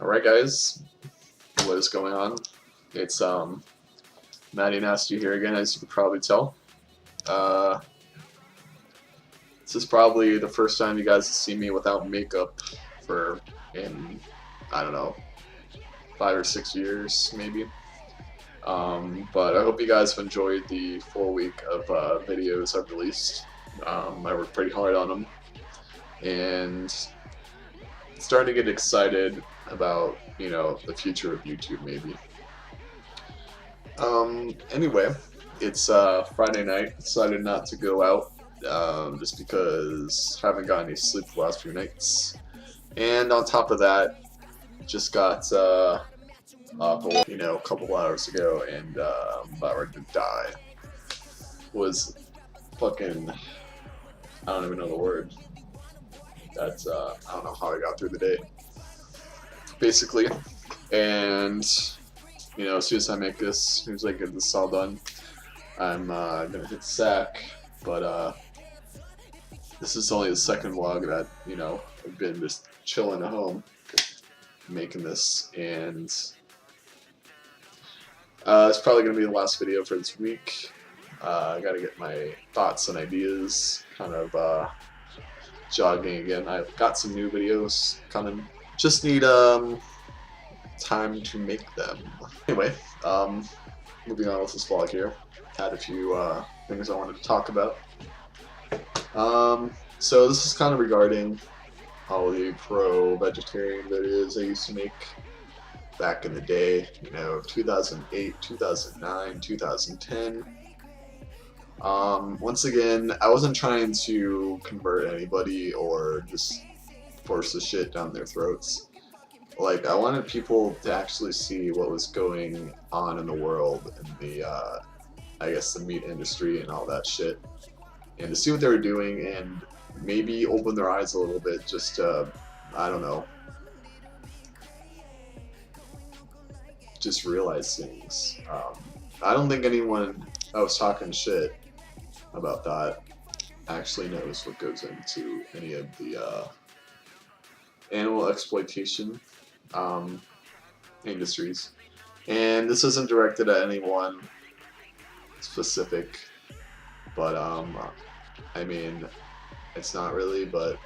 Alright guys, what is going on? It's Matty Nasty here again, as you can probably tell. This is probably the first time you guys see me without makeup in, I don't know, 5 or 6 years maybe. But I hope you guys have enjoyed the full week of videos I've released. I worked pretty hard on them, and starting to get excited about, you know, the future of YouTube maybe. Anyway, it's Friday night. Decided not to go out just because I haven't gotten any sleep the last few nights. And on top of that, just got up, you know, a couple hours ago, and I'm about ready to die. Was fucking, I don't even know the word. That's I don't know how I got through the day, basically. And you know, as soon as I make this, as soon as I get this all done, I'm gonna hit sack. But this is only the second vlog that, you know, I've been just chilling at home making this, and it's probably gonna be the last video for this week. I gotta get my thoughts and ideas kind of jogging again. I've got some new videos coming. Just need time to make them. Anyway, moving on with this vlog here. Had a few things I wanted to talk about. So this is kind of regarding all the pro-vegetarian videos I used to make back in the day, you know, 2008, 2009, 2010. Once again, I wasn't trying to convert anybody or just force the shit down their throats. Like, I wanted people to actually see what was going on in the world, in the, I guess, the meat industry and all that shit, and to see what they were doing and maybe open their eyes a little bit, just I don't know, just realize things. I don't think anyone I was talking shit about that actually knows what goes into any of the animal exploitation industries. And this isn't directed at anyone specific, but I mean, it's not really, but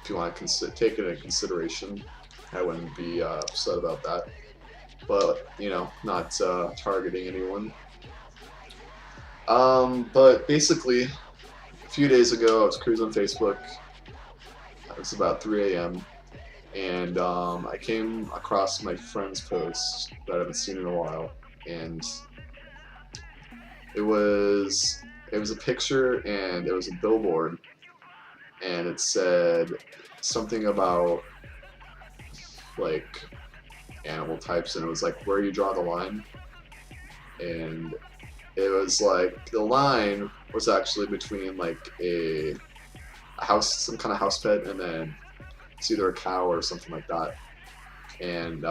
if you want to take it into consideration, I wouldn't be upset about that. But, you know, not targeting anyone. But basically, a few days ago I was cruising Facebook. It was about 3 a.m. and I came across my friend's post that I haven't seen in a while, and it was a picture, and it was a billboard, and it said something about like animal types, and it was like, where you draw the line. And it was like, the line was actually between like a house, some kind of house pet, and then it's either a cow or something like that. And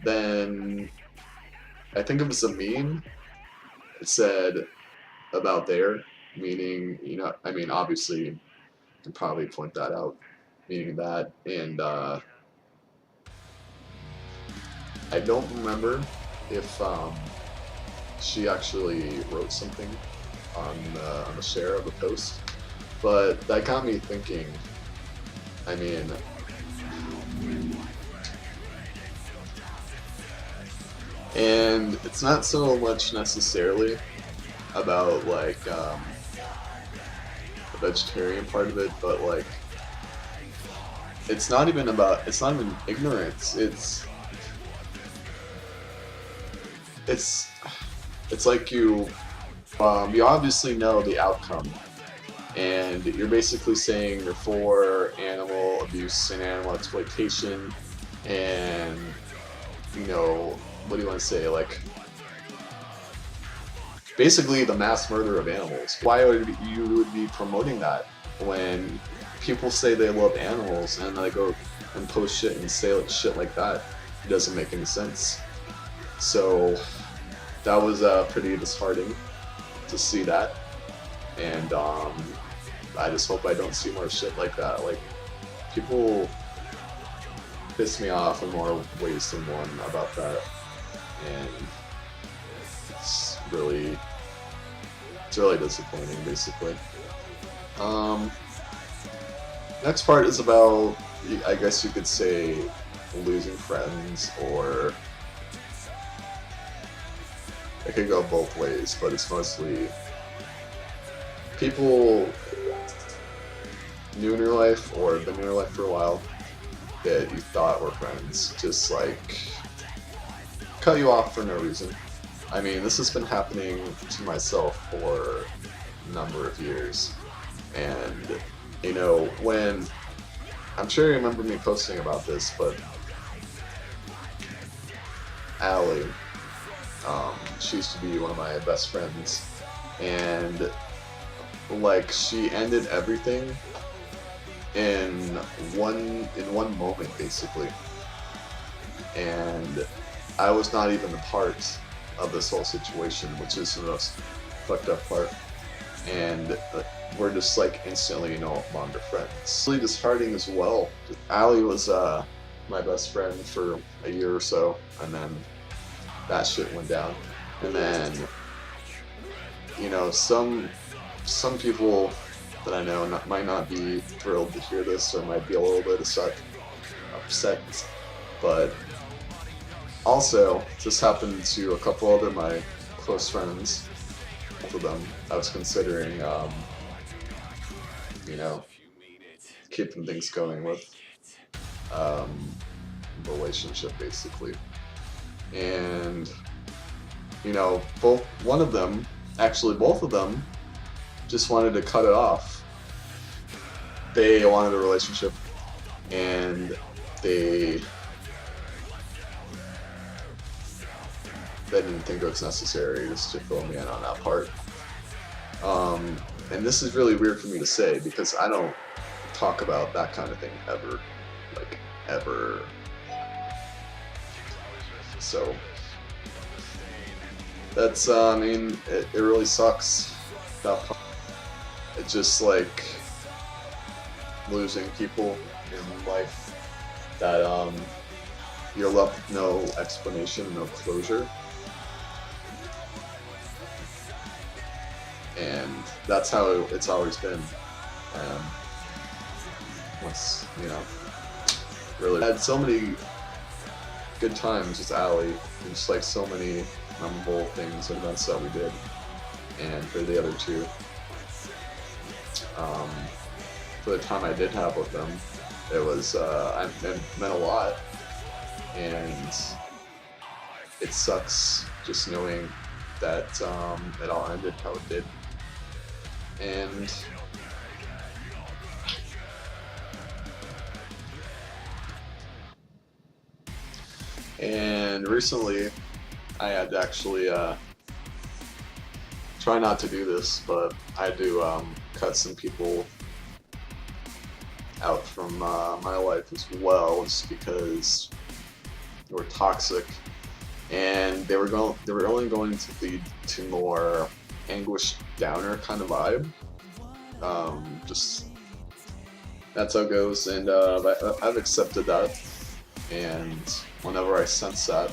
then I think it was a meme. It said about there, meaning, you know, I mean, obviously you can probably point that out, meaning that. And I don't remember if she actually wrote something on the share of the post, but that got me thinking. I mean, and it's not so much necessarily about like the vegetarian part of it, but like it's not even ignorance. It's like you obviously know the outcome, and you're basically saying you're for animal abuse and animal exploitation, and, you know, what do you want to say, like, basically the mass murder of animals. Why would you be promoting that when people say they love animals and they go and post shit and say shit like that? It doesn't make any sense. So that was pretty disheartening to see that, and I just hope I don't see more shit like that. Like, people pissed me off in more ways than one about that, and it's really disappointing, basically. Next part is about, I guess you could say, losing friends, or it could go both ways, but it's mostly people new in your life or been in your life for a while that you thought were friends just like cut you off for no reason. I mean, this has been happening to myself for a number of years, and you know, when I'm sure you remember me posting about this, but Allie, she used to be one of my best friends, and like she ended everything in one moment, basically, and I was not even a part of this whole situation, which is the most fucked up part, and we're just like instantly no longer friends. It's really disheartening as well. Allie was my best friend for a year or so, and then that shit went down. And then, you know, some people that I know might not be thrilled to hear this, or might be a little bit upset, but also this happened to a couple other my close friends. Both of them I was considering, you know, keeping things going with, relationship, basically. And you know, both of them just wanted to cut it off. They wanted a relationship, and they didn't think it was necessary just to fill me in on that part. And this is really weird for me to say because I don't talk about that kind of thing ever, like ever. So that's, I mean, it really sucks. That part. It's just like losing people in life that you're left with no explanation, no closure. And that's how it's always been. Once, you know, really had so many good times with Allie, and just like so many memorable things and events that we did. And for the other two, for the time I did have with them, it was it meant a lot, and it sucks just knowing that it all ended how it did. And recently, I had to actually try not to do this, but I had to cut some people out from my life as well, just because they were toxic, and they were only going to lead to more anguish downer kind of vibe. Just that's how it goes, and I've accepted that. And whenever I sense that,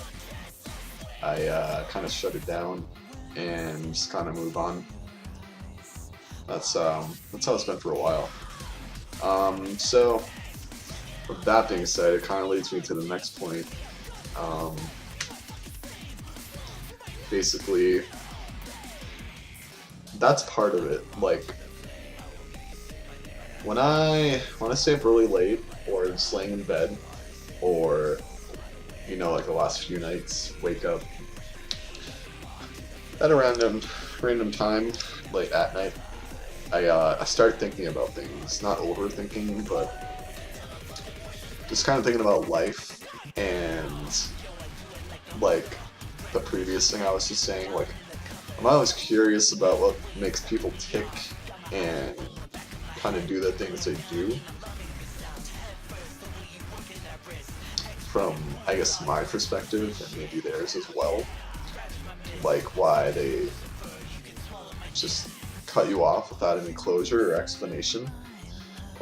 I kind of shut it down and just kind of move on. That's how it's been for a while. So with that being said, it kind of leads me to the next point. Basically, that's part of it. Like when I stay up really late, or just laying in bed, or you know, like the last few nights, wake up at a random time, late at night, I start thinking about things, not overthinking, but just kind of thinking about life, and like the previous thing I was just saying, like I'm always curious about what makes people tick and kind of do the things they do. From, I guess, my perspective, and maybe theirs as well, like why they just cut you off without any closure or explanation.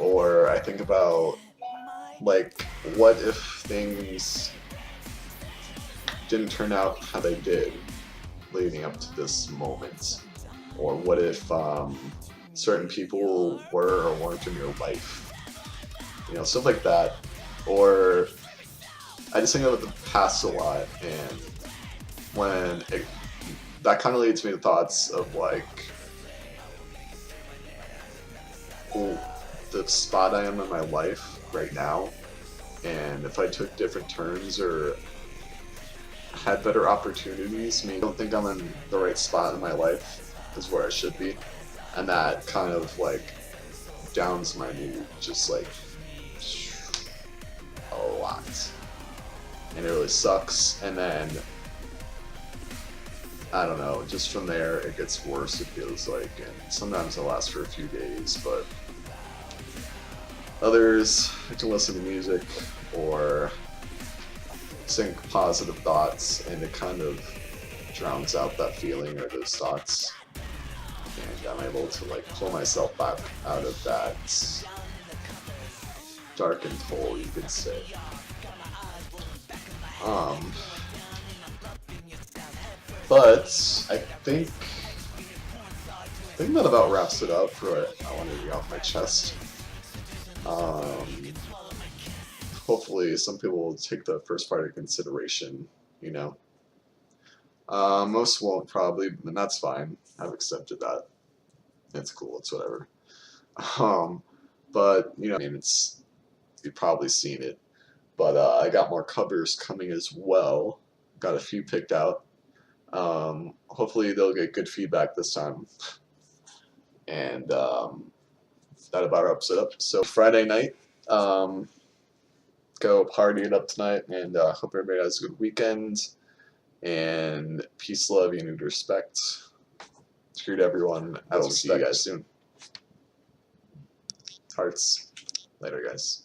Or I think about, like, what if things didn't turn out how they did leading up to this moment? Or what if certain people were or weren't in your life? You know, stuff like that. Or I just think about the past a lot, and that kind of leads me to thoughts of like, the spot I am in my life right now, and if I took different turns or had better opportunities, maybe I don't think I'm in the right spot in my life is where I should be, and that kind of like downs my mood just like a lot, and it really sucks. And then I don't know, just from there it gets worse, it feels like, and sometimes it lasts for a few days, but others I can listen to music or think positive thoughts, and it kind of drowns out that feeling or those thoughts, and I'm able to like pull myself back out of that darkened hole, you could say. But I think that about wraps it up for what I wanted to get off my chest. Hopefully some people will take the first part into consideration, you know. Most won't probably, and that's fine. I've accepted that. It's cool, it's whatever. But, you know, I mean, you've probably seen it. But I got more covers coming as well. Got a few picked out. Hopefully they'll get good feedback this time. And that about wraps it up. So Friday night, go party it up tonight, and hope everybody has a good weekend. And peace, love, and respect. Screwed everyone. I will see you guys soon. Hearts. Later, guys.